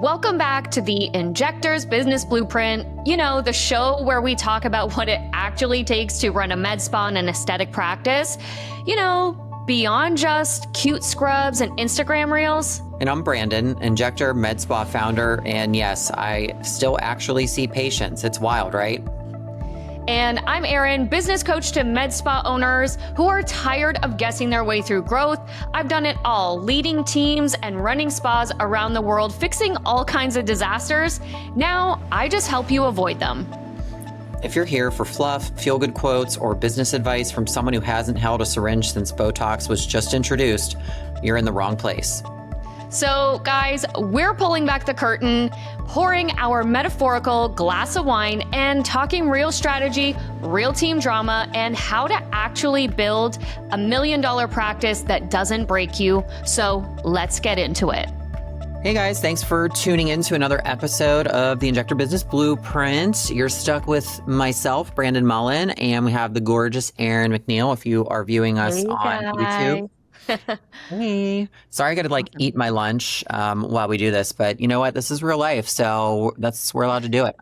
Welcome back to the Injector's Business Blueprint, the show where we talk about what it actually takes to run a med spa and an aesthetic practice, beyond just cute scrubs and Instagram reels. And I'm Brandon, Injector Med Spa founder, and yes, I still actually see patients. It's wild, right? And I'm Erin, business coach to med spa owners who are tired of guessing their way through growth. I've done it all, leading teams and running spas around the world, fixing all kinds of disasters. Now, I just help you avoid them. If you're here for fluff, feel-good quotes, or business advice from someone who hasn't held a syringe since Botox was just introduced, you're in the wrong place. So guys, we're pulling back the curtain, pouring our metaphorical glass of wine and talking real strategy, real team drama, and how to actually build $1 million practice that doesn't break you. So let's get into it. Hey guys, thanks for tuning in to another episode of the Injector Business Blueprint. You're stuck with myself, Brandon Mullen, and we have the gorgeous Erin McNeil if you are viewing us on YouTube. Hey. Sorry I got to eat my lunch while we do this, but you know what? This is real life, so we're allowed to do it.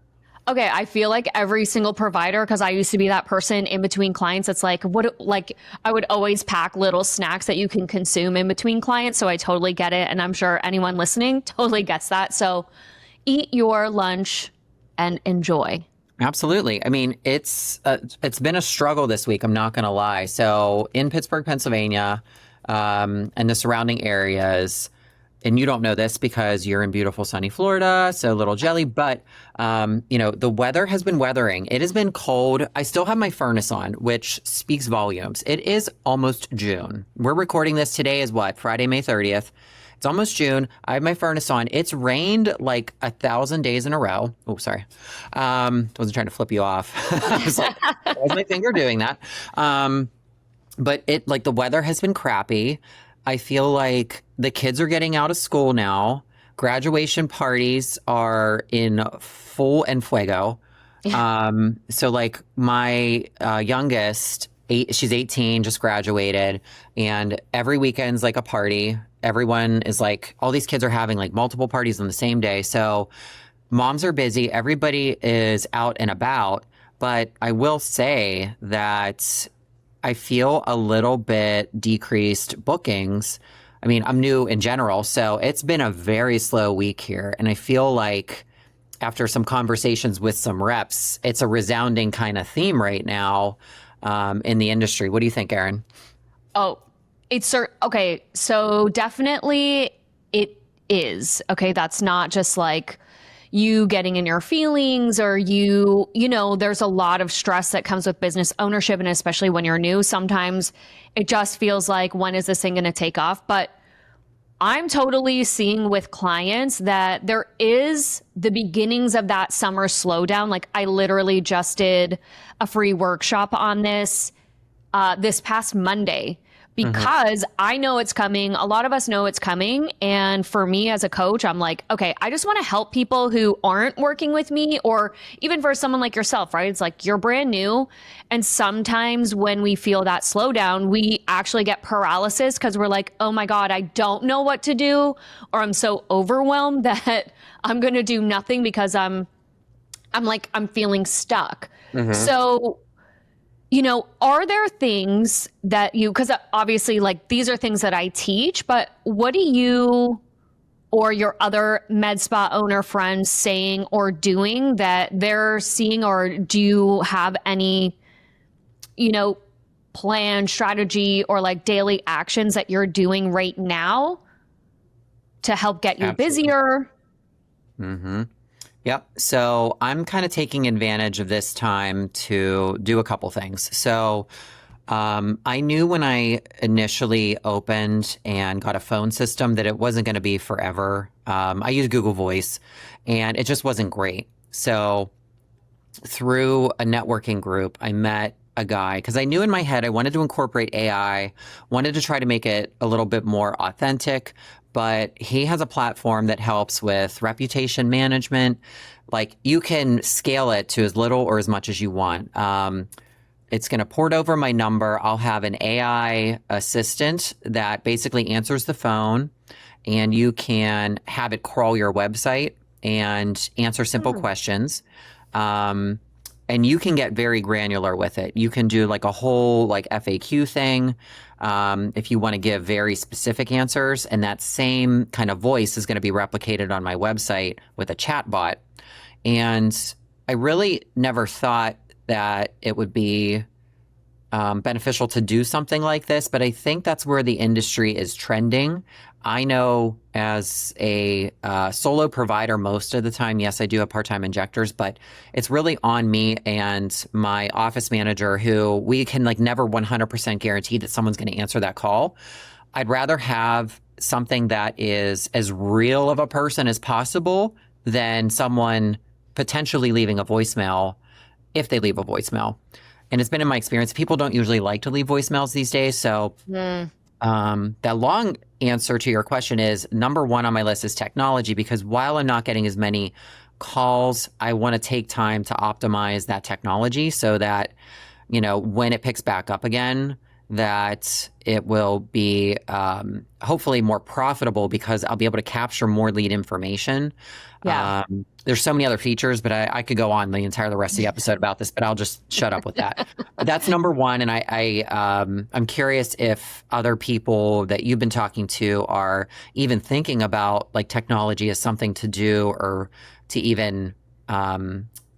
Okay, I feel like every single provider, because I used to be that person in between clients, it's I would always pack little snacks that you can consume in between clients, so I totally get it, and I'm sure anyone listening totally gets that. So eat your lunch and enjoy. Absolutely. I mean, it's been a struggle this week, I'm not going to lie. So in Pittsburgh, Pennsylvania, and the surrounding areas, and you don't know this because you're in beautiful sunny Florida, so a little jelly, but, the weather has been weathering. It has been cold. I still have my furnace on, which speaks volumes. It is almost June. We're recording this today is Friday, May 30th. It's almost June. I have my furnace on. It's rained 1,000 days in a row. Oh, sorry. Wasn't trying to flip you off. I was like, why's my finger doing that? But the weather has been crappy. I feel like the kids are getting out of school now. Graduation parties are in full enfuego. So my youngest, she's 18, just graduated, and every weekend's a party. Everyone is all these kids are having multiple parties on the same day. So moms are busy. Everybody is out and about. But I will say that I feel a little bit decreased bookings. I mean, I'm new in general, so it's been a very slow week here. And I feel like after some conversations with some reps, it's a resounding kind of theme right now in the industry. What do you think, Erin? Oh, okay. So definitely it is. Okay. That's not just you getting in your feelings or there's a lot of stress that comes with business ownership. And especially when you're new, sometimes it just feels like, when is this thing going to take off? But I'm totally seeing with clients that there is the beginnings of that summer slowdown. I literally just did a free workshop on this past Monday, because I know it's coming. A lot of us know it's coming. And for me as a coach, I'm okay, I just want to help people who aren't working with me, or even for someone like yourself, right? It's you're brand new. And sometimes when we feel that slowdown, we actually get paralysis because we're oh my God, I don't know what to do. Or I'm so overwhelmed that I'm going to do nothing because I'm feeling stuck. So are there things that because obviously these are things that I teach, but what do you or your other med spa owner friends saying or doing that they're seeing, or do you have any, plan, strategy, or daily actions that you're doing right now to help get you busier? Yep. So I'm kind of taking advantage of this time to do a couple things. So I knew when I initially opened and got a phone system that it wasn't going to be forever. I use Google Voice, and it just wasn't great. So through a networking group, I met a guy because I knew in my head I wanted to incorporate AI, wanted to try to make it a little bit more authentic. But he has a platform that helps with reputation management. You can scale it to as little or as much as you want. it's going to port over my number. I'll have an AI assistant that basically answers the phone, and you can have it crawl your website and answer simple questions. And you can get very granular with it. You can do like a whole like FAQ thing if you want to give very specific answers. And that same kind of voice is going to be replicated on my website with a chat bot. And I really never thought that it would be beneficial to do something like this, but I think that's where the industry is trending. I know as a solo provider most of the time, yes, I do have part-time injectors, but it's really on me and my office manager who we can like never 100% guarantee that someone's going to answer that call. I'd rather have something that is as real of a person as possible than someone potentially leaving a voicemail if they leave a voicemail. And it's been in my experience, people don't usually like to leave voicemails these days. So that long answer to your question is number one on my list is technology, because while I'm not getting as many calls, I want to take time to optimize that technology so that, you know, when it picks back up again, that it will be hopefully more profitable because I'll be able to capture more lead information. Yeah. There's so many other features, but I could go on the rest of the episode about this, but I'll just shut up with that. But that's number one. And I'm curious if other people that you've been talking to are even thinking about like technology as something to do or to even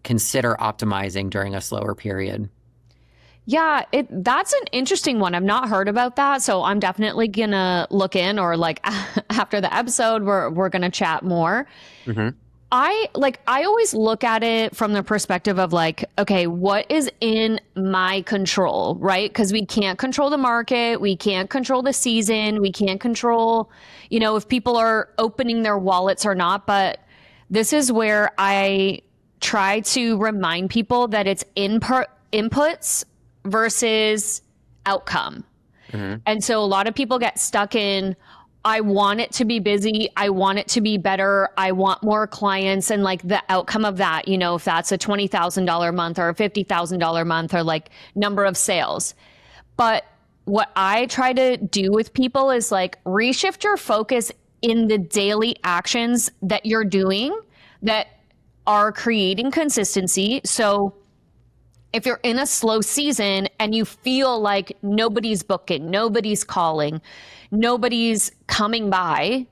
consider optimizing during a slower period. Yeah, that's an interesting one. I've not heard about that, so I'm definitely gonna look in, or like after the episode, we're gonna chat more. Mm-hmm. I always look at it from the perspective of like, okay, what is in my control, right? Because we can't control the market, we can't control the season, we can't control, you know, if people are opening their wallets or not. But this is where I try to remind people that it's inputs versus outcome. Mm-hmm. And so a lot of people get stuck in, I want it to be busy, I want it to be better, I want more clients, and like the outcome of that, you know, if that's a $20,000 month or a $50,000 month or like number of sales. But what I try to do with people is like reshift your focus in the daily actions that you're doing that are creating consistency. So if you're in a slow season and you feel like nobody's booking, nobody's calling, nobody's coming by,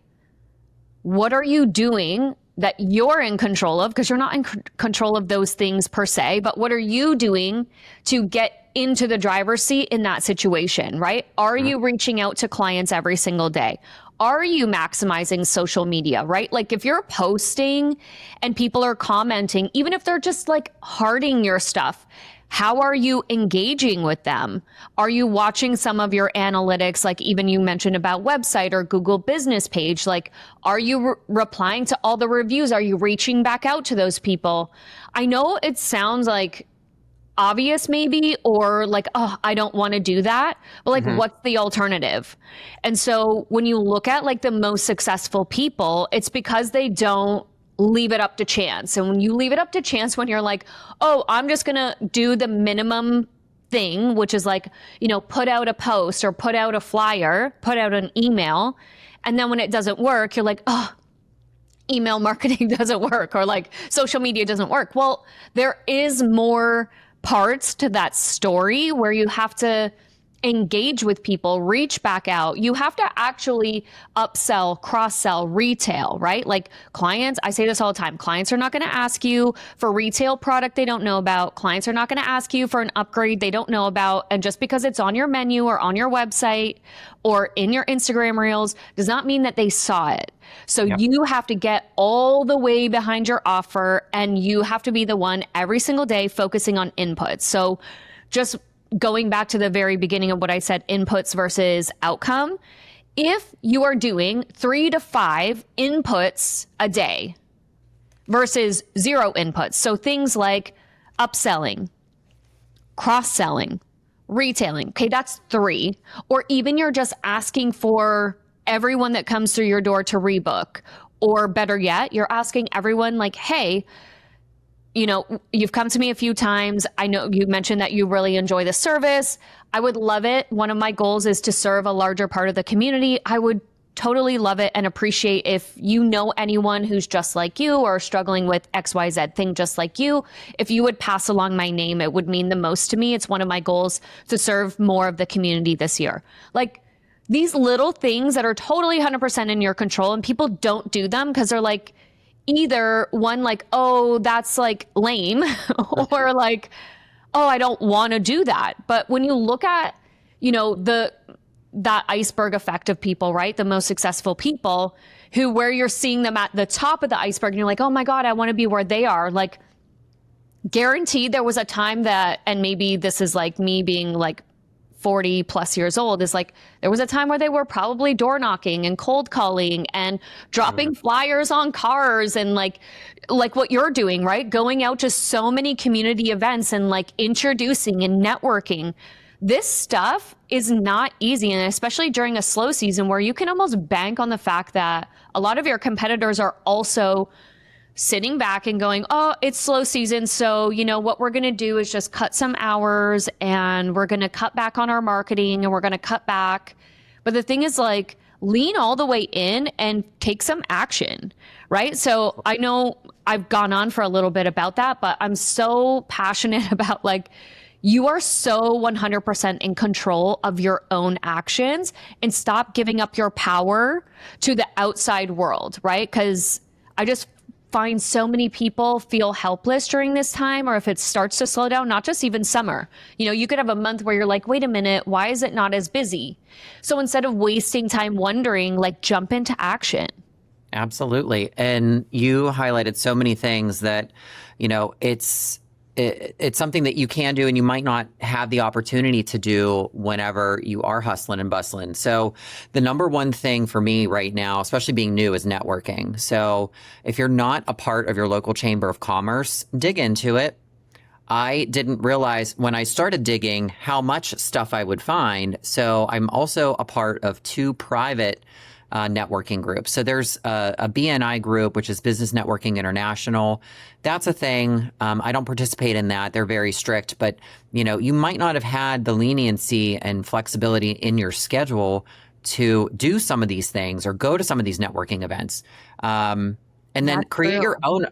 what are you doing that you're in control of? Because you're not in control of those things per se, but what are you doing to get into the driver's seat in that situation, right? Are you reaching out to clients every single day? Are you maximizing social media, right? Like if you're posting and people are commenting, even if they're just like hearting your stuff, how are you engaging with them? Are you watching some of your analytics? Like even you mentioned about website or Google business page, like, are you replying to all the reviews? Are you reaching back out to those people? I know it sounds like obvious maybe, or like, oh, I don't want to do that. But like, what's the alternative? And so when you look at like the most successful people, it's because they don't leave it up to chance. And when you leave it up to chance, when you're like, oh, I'm just going to do the minimum thing, which is like, you know, put out a post or put out a flyer, put out an email. And then when it doesn't work, you're like, oh, email marketing doesn't work, or like social media doesn't work. Well, there is more parts to that story where you have to engage with people, reach back out. You have to actually upsell, cross-sell, retail, right? Like clients, I say this all the time, clients are not going to ask you for retail product they don't know about. Clients are not going to ask you for an upgrade they don't know about. And just because it's on your menu or on your website or in your Instagram reels does not mean that they saw it. So you have to get all the way behind your offer, and you have to be the one every single day focusing on inputs. So just going back to the very beginning of what I said, inputs versus outcome. If you are doing 3 to 5 inputs a day versus 0 inputs, so things like upselling, cross-selling, retailing, okay, that's 3. Or even you're just asking for everyone that comes through your door to rebook, or better yet, you're asking everyone like, hey, you've come to me a few times. I know you mentioned that you really enjoy the service. I would love it. One of my goals is to serve a larger part of the community. I would totally love it and appreciate if you know anyone who's just like you or struggling with XYZ thing just like you. If you would pass along my name, it would mean the most to me. It's one of my goals to serve more of the community this year. Like these little things that are totally 100% in your control, and people don't do them because they're like, either one, like, oh, that's like lame, or like, oh, I don't want to do that. But when you look at, that iceberg effect of people, right? The most successful people where you're seeing them at the top of the iceberg and you're like, oh my God, I want to be where they are. Like guaranteed there was a time that, and maybe this is like me being like 40 plus years old, is like there was a time where they were probably door knocking and cold calling and dropping flyers on cars and like what you're doing, right? Going out to so many community events and like introducing and networking. This stuff is not easy, and especially during a slow season where you can almost bank on the fact that a lot of your competitors are also sitting back and going, oh, it's slow season. So, what we're going to do is just cut some hours and we're going to cut back on our marketing and we're going to cut back. But the thing is like, lean all the way in and take some action, right? So I know I've gone on for a little bit about that, but I'm so passionate about like, you are so 100% in control of your own actions, and stop giving up your power to the outside world, right? Because I just find so many people feel helpless during this time, or if it starts to slow down, not just even summer. You could have a month where you're like, wait a minute, why is it not as busy? So instead of wasting time wondering, like jump into action. Absolutely. And you highlighted so many things that, it's something that you can do and you might not have the opportunity to do whenever you are hustling and bustling. So the number one thing for me right now, especially being new, is networking. So if you're not a part of your local chamber of commerce, dig into it. I didn't realize when I started digging how much stuff I would find. So I'm also a part of two private networking groups. So there's a BNI group, which is Business Networking International. That's a thing. I don't participate in that. They're very strict, but you might not have had the leniency and flexibility in your schedule to do some of these things or go to some of these networking events. And then That's create true. your own.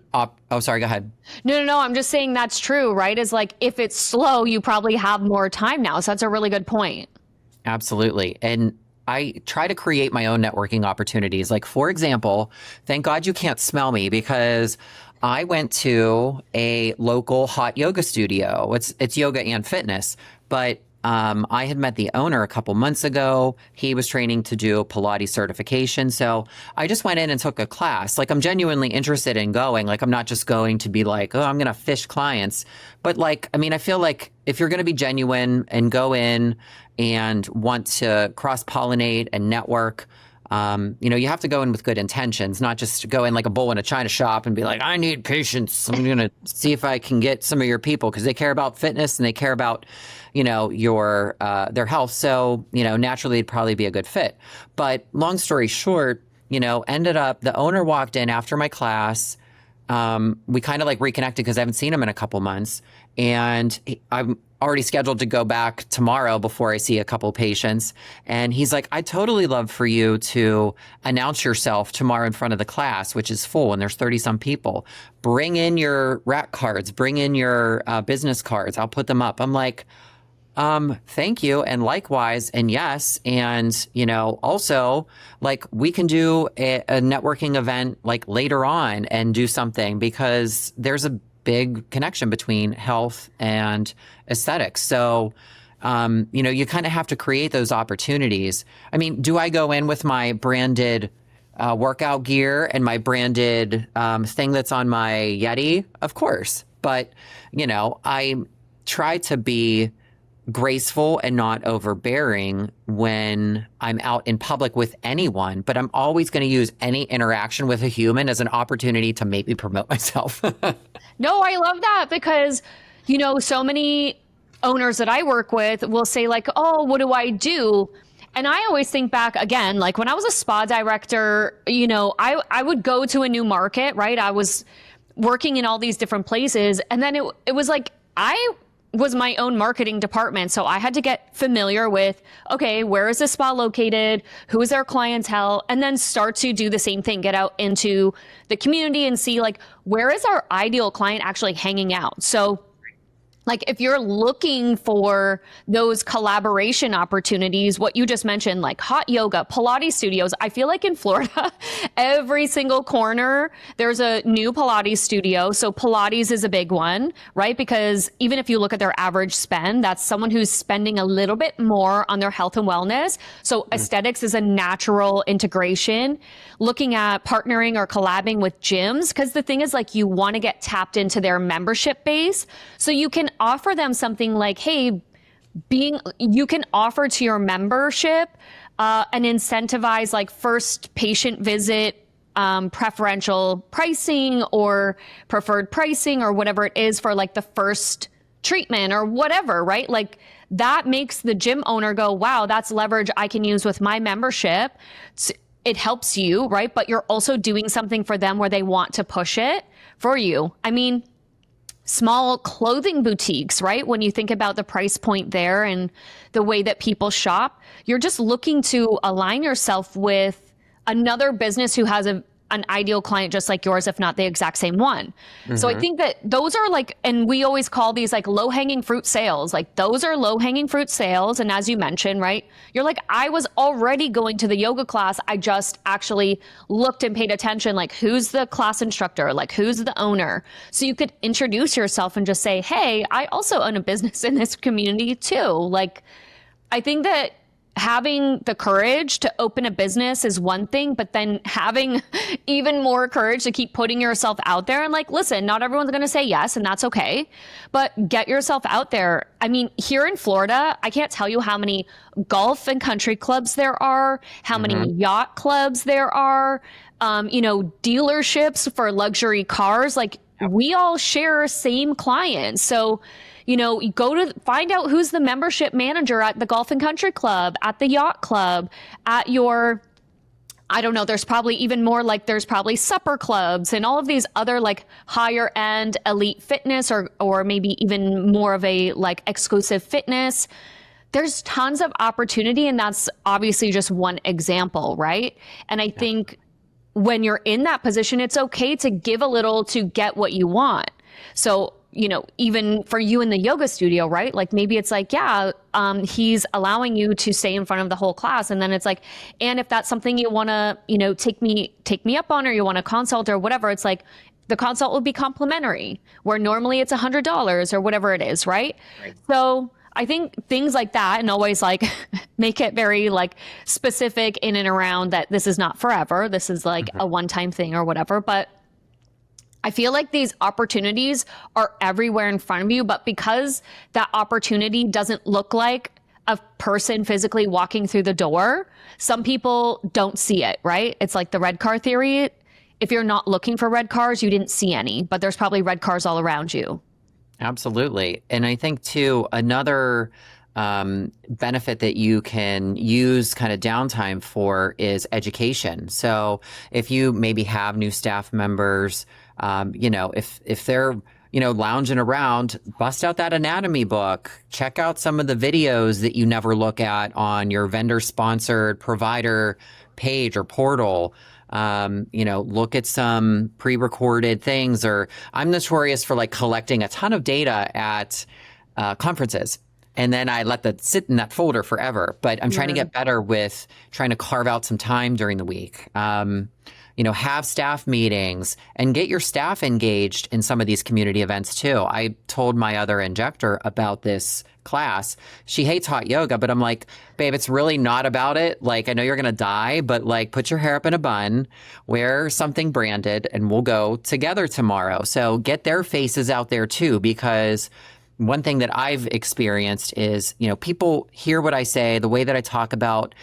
Oh, sorry. Go ahead. No. I'm just saying that's true, right? Is like, if it's slow, you probably have more time now. So that's a really good point. Absolutely. And I try to create my own networking opportunities. Like, for example, thank God you can't smell me, because I went to a local hot yoga studio. It's yoga and fitness, but I had met the owner a couple months ago. He was training to do Pilates certification. So I just went in and took a class. Like, I'm genuinely interested in going. Like, I'm not just going to be like, oh, I'm going to fish clients. But like, I mean, I feel like if you're going to be genuine and go in and want to cross-pollinate and network, you have to go in with good intentions, not just go in like a bull in a china shop and be like, I need patience. I'm going to see if I can get some of your people, because they care about fitness and they care about, your their health. So, naturally it'd probably be a good fit. But long story short, ended up, the owner walked in after my class. We kind of like reconnected because I haven't seen him in a couple months, and I'm already scheduled to go back tomorrow before I see a couple patients. And he's like, I'd totally love for you to announce yourself tomorrow in front of the class, which is full and there's 30 some people. Bring in your rack cards, bring in your business cards. I'll put them up. I'm like, thank you. And likewise, and yes. And, also like we can do a networking event like later on and do something, because there's a big connection between health and aesthetics. So, you kind of have to create those opportunities. I mean, do I go in with my branded workout gear and my branded thing that's on my Yeti? Of course. But, I try to be graceful and not overbearing when I'm out in public with anyone, but I'm always going to use any interaction with a human as an opportunity to maybe promote myself. No, I love that, because, so many owners that I work with will say like, oh, what do I do? And I always think back again, like when I was a spa director, I would go to a new market, right? I was working in all these different places. And then it was like, I was my own marketing department. So I had to get familiar with, okay, where is this spa located? Who is their clientele? And then start to do the same thing, get out into the community and see like, where is our ideal client actually hanging out? So like if you're looking for those collaboration opportunities, what you just mentioned, like hot yoga, Pilates studios, I feel like in Florida, every single corner, there's a new Pilates studio. So Pilates is a big one, right? Because even if you look at their average spend, that's someone who's spending a little bit more on their health and wellness. So aesthetics is a natural integration. Looking at partnering or collabing with gyms, because the thing is like you want to get tapped into their membership base. So you can offer them something like, hey, you can offer to your membership an incentivized like first patient visit preferential pricing or preferred pricing or whatever it is for like the first treatment or whatever, right? Like that makes the gym owner go, wow, that's leverage I can use with my membership. It helps you, right? But you're also doing something for them where they want to push it for you. I mean, small clothing boutiques, right? When you think about the price point there and the way that people shop, you're just looking to align yourself with another business who has an ideal client just like yours, if not the exact same one. Mm-hmm. So I think that those are like, and we always call these like low hanging fruit sales. Like those are low hanging fruit sales. And as you mentioned, right, you're like, I was already going to the yoga class. I just actually looked and paid attention, like who's the class instructor, like who's the owner. So you could introduce yourself and just say, hey, I also own a business in this community too. Like, I think that having the courage to open a business is one thing, but then having even more courage to keep putting yourself out there and like, listen, not everyone's going to say yes, and that's okay, but get yourself out there. I mean, here in Florida, I can't tell you how many golf and country clubs there are, how many yacht clubs there are, dealerships for luxury cars. Like we all share same clients. So you go to find out who's the membership manager at the golf and country club, at the yacht club, at your, I don't know, there's probably even more, like there's probably supper clubs and all of these other like higher end elite fitness or maybe even more of a like exclusive fitness. There's tons of opportunity, and that's obviously just one example, right? And I think when you're in that position, it's okay to give a little to get what you want. So even for you in the yoga studio, right? Like maybe it's like, he's allowing you to stay in front of the whole class. And then it's like, and if that's something you want to, take me up on, or you want to consult or whatever, it's like the consult will be complimentary where normally it's $100 or whatever it is. Right. So I think things like that, and always like make it very like specific in and around that this is not forever. This is like a one-time thing or whatever. But I feel like these opportunities are everywhere in front of you, but because that opportunity doesn't look like a person physically walking through the door, some people don't see it, right? It's like the red car theory. If you're not looking for red cars, you didn't see any, but there's probably red cars all around you. Absolutely. And I think too, another benefit that you can use kind of downtime for is education. So if you maybe have new staff members, if they're, lounging around, bust out that anatomy book, check out some of the videos that you never look at on your vendor sponsored provider page or portal. Look at some pre-recorded things, or I'm notorious for like collecting a ton of data at conferences. And then I let that sit in that folder forever. But I'm trying to get better with trying to carve out some time during the week. Have staff meetings and get your staff engaged in some of these community events too. I told my other injector about this class. She hates hot yoga, but I'm like, babe, it's really not about it. Like, I know you're going to die, but like put your hair up in a bun, wear something branded, and we'll go together tomorrow. So get their faces out there too, because one thing that I've experienced is, people hear what I say, the way that I talk about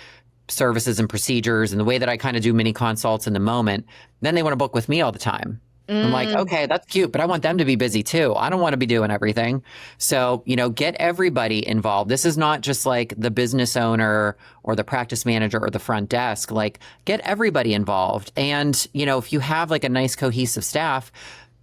services and procedures and the way that I kind of do mini consults in the moment, then they want to book with me all the time. I'm like, okay, that's cute, but I want them to be busy too. I don't want to be doing everything. So, get everybody involved. This is not just like the business owner or the practice manager or the front desk. Like, get everybody involved. And, if you have like a nice cohesive staff,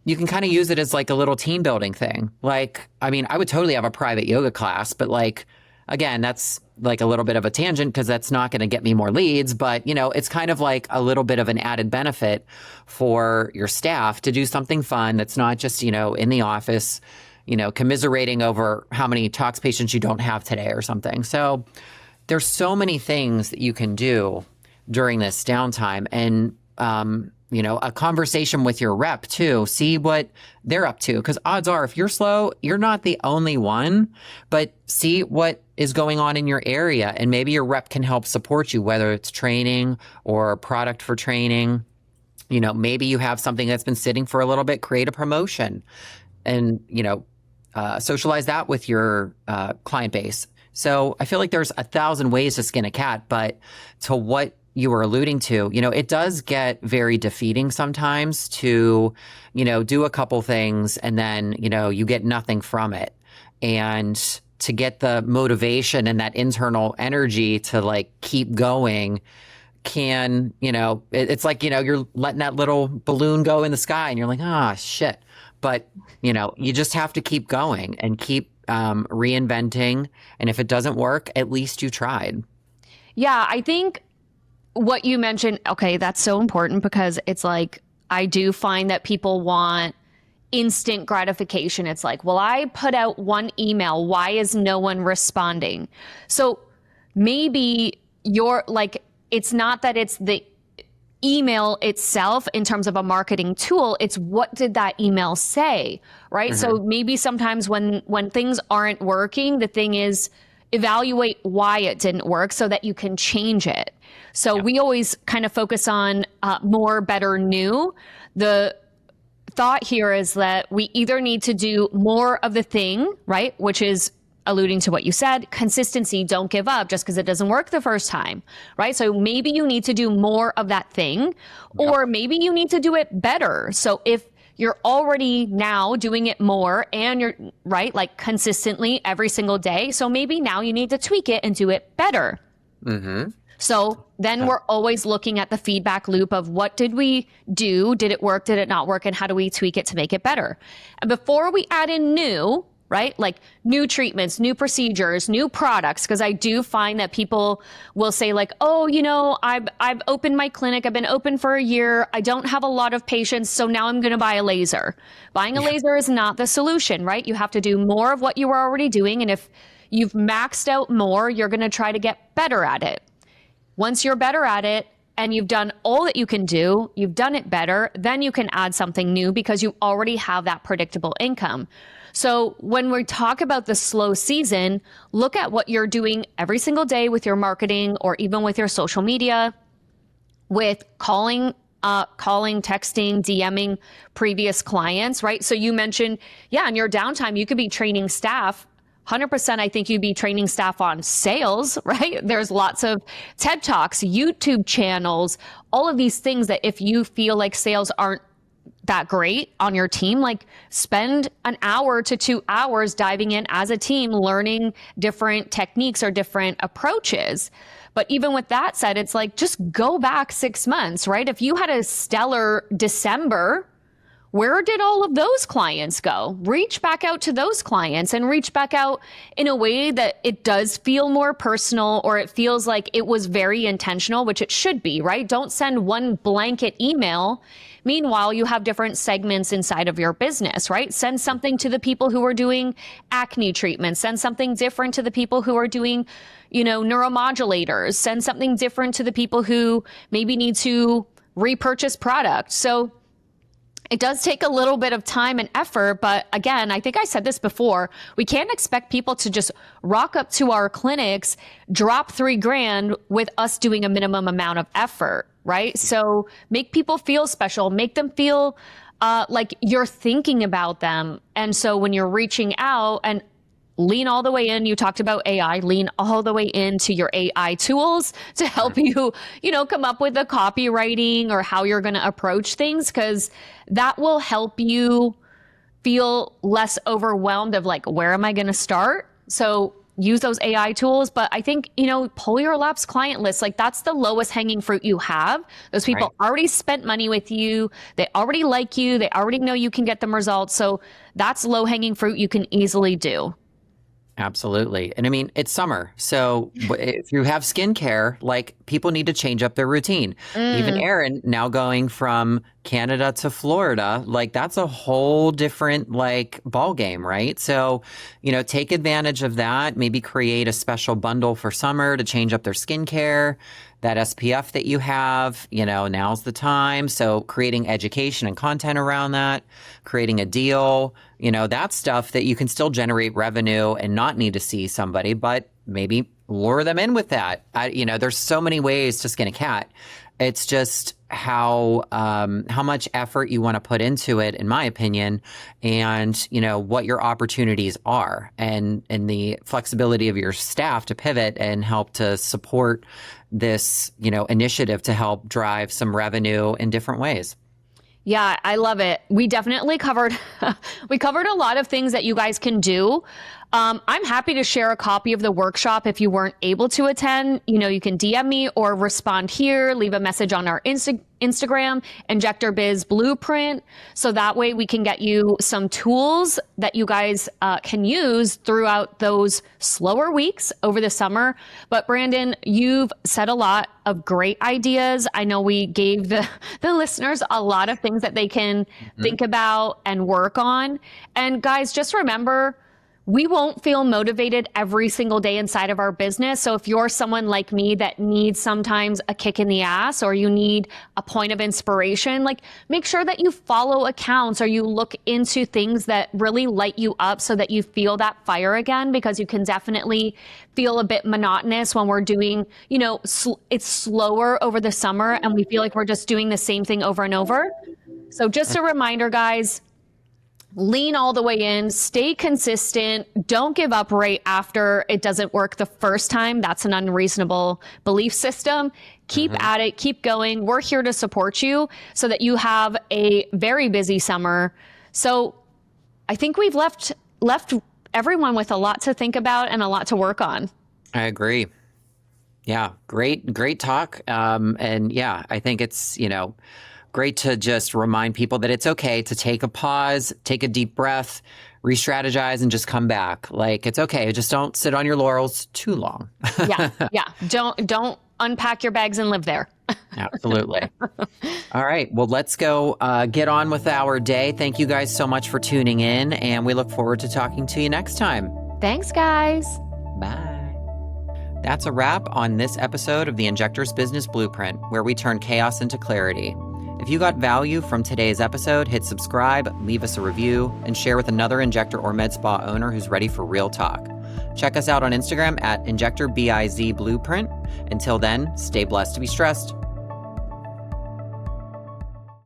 you can kind of use it as like a little team building thing. Like, I mean, I would totally have a private yoga class, but like, again, that's like a little bit of a tangent because that's not going to get me more leads. But, you know, it's kind of like a little bit of an added benefit for your staff to do something fun that's not just, you know, in the office, you know, commiserating over how many tox patients you don't have today or something. So there's so many things that you can do during this downtime. And, you know, a conversation with your rep too, see what they're up to. Because odds are, if you're slow, you're not the only one, but see what is going on in your area. And maybe your rep can help support you, whether it's training or a product for training. You know, maybe you have something that's been sitting for a little bit, create a promotion and, you know, socialize that with your client base. So I feel like there's 1,000 ways to skin a cat, but to what you were alluding to, you know, it does get very defeating sometimes to, you know, do a couple things and then, you know, you get nothing from it. And to get the motivation and that internal energy to like keep going can, you know, it's like, you know, you're letting that little balloon go in the sky and you're like, ah, shit. But, you know, you just have to keep going and keep reinventing. And if it doesn't work, at least you tried. Yeah, I think what you mentioned, okay, that's so important because it's like, I do find that people want instant gratification. It's like, well, I put out one email. Why is no one responding? So maybe you're like, it's not that it's the email itself in terms of a marketing tool, it's what did that email say, right? Mm-hmm. So maybe sometimes when things aren't working, the thing is evaluate why it didn't work so that you can change it. So we always kind of focus on more, better, new. The thought here is that we either need to do more of the thing, right? Which is alluding to what you said, consistency, don't give up just because it doesn't work the first time, right? So maybe you need to do more of that thing, or maybe you need to do it better. So if you're already now doing it more and you're right, like consistently every single day, so maybe now you need to tweak it and do it better. Mm-hmm. So then we're always looking at the feedback loop of what did we do? Did it work? Did it not work? And how do we tweak it to make it better? And before we add in new, right? Like new treatments, new procedures, new products. Because I do find that people will say like, oh, you know, I've opened my clinic. I've been open for a year. I don't have a lot of patients. So now I'm going to buy a laser. Buying a laser is not the solution, right? You have to do more of what you were already doing. And if you've maxed out more, you're going to try to get better at it. Once you're better at it and you've done all that you can do, you've done it better, then you can add something new because you already have that predictable income. So when we talk about the slow season, look at what you're doing every single day with your marketing or even with your social media, with calling, texting, DMing previous clients, right? So you mentioned, in your downtime, you could be training staff. 100%, I think you'd be training staff on sales, right? There's lots of TED Talks, YouTube channels, all of these things that if you feel like sales aren't that great on your team, like spend an hour to 2 hours diving in as a team, learning different techniques or different approaches. But even with that said, it's like, just go back 6 months, right? If you had a stellar December, where did all of those clients go? Reach back out to those clients and reach back out in a way that it does feel more personal, or it feels like it was very intentional, which it should be, right? Don't send one blanket email. Meanwhile, you have different segments inside of your business, right? Send something to the people who are doing acne treatments. Send something different to the people who are doing, neuromodulators. Send something different to the people who maybe need to repurchase product. So it does take a little bit of time and effort, but again, I think I said this before, we can't expect people to just rock up to our clinics, drop $3,000 with us doing a minimum amount of effort, right? So make people feel special, make them feel like you're thinking about them. And so when you're reaching out, and lean all the way in. You talked about AI, lean all the way into your AI tools to help you, come up with the copywriting or how you're going to approach things, because that will help you feel less overwhelmed of like, where am I going to start? So use those AI tools. But I think, pull your lapsed client list. Like that's the lowest hanging fruit you have. Those people already spent money with you. They already like you. They already know you can get them results. So that's low hanging fruit you can easily do. Absolutely. And I mean, it's summer. So if you have skincare, like people need to change up their routine. Even Erin now going from Canada to Florida, like that's a whole different like ball game, right? So, take advantage of that. Maybe create a special bundle for summer to change up their skincare. That SPF that you have, now's the time. So creating education and content around that, creating a deal, that's stuff that you can still generate revenue and not need to see somebody, but maybe lure them in with that. There's so many ways to skin a cat. It's just how much effort you want to put into it, in my opinion, and what your opportunities are, and the flexibility of your staff to pivot and help to support this initiative to help drive some revenue in different ways. Yeah, I love it. We definitely covered a lot of things that you guys can do. I'm happy to share a copy of the workshop if you weren't able to attend. You can DM me or respond here, leave a message on our Instagram, Injector Biz Blueprint. So that way we can get you some tools that you guys can use throughout those slower weeks over the summer. But Brandon, you've said a lot of great ideas. I know we gave the listeners a lot of things that they can think about and work on. And guys, just remember, we won't feel motivated every single day inside of our business. So if you're someone like me that needs sometimes a kick in the ass, or you need a point of inspiration, like make sure that you follow accounts or you look into things that really light you up so that you feel that fire again, because you can definitely feel a bit monotonous when we're doing, it's slower over the summer and we feel like we're just doing the same thing over and over. So just a reminder, guys, lean all the way in, stay consistent, don't give up right after it doesn't work the first time. That's an unreasonable belief system. Keep at it, keep going. We're here to support you so that you have a very busy summer. So I think we've left everyone with a lot to think about and a lot to work on. I agree. Yeah, great talk. And yeah, I think it's, great to just remind people that it's okay to take a pause, take a deep breath, re-strategize, and just come back. Like, it's okay. Just don't sit on your laurels too long. Yeah. Don't unpack your bags and live there. Absolutely. All right. Well, let's go get on with our day. Thank you guys so much for tuning in, and we look forward to talking to you next time. Thanks, guys. Bye. That's a wrap on this episode of the Injector's Business Blueprint, where we turn chaos into clarity. If you got value from today's episode, hit subscribe, leave us a review, and share with another injector or med spa owner who's ready for real talk. Check us out on Instagram at InjectorBizBlueprint. Until then, stay blessed to be stressed.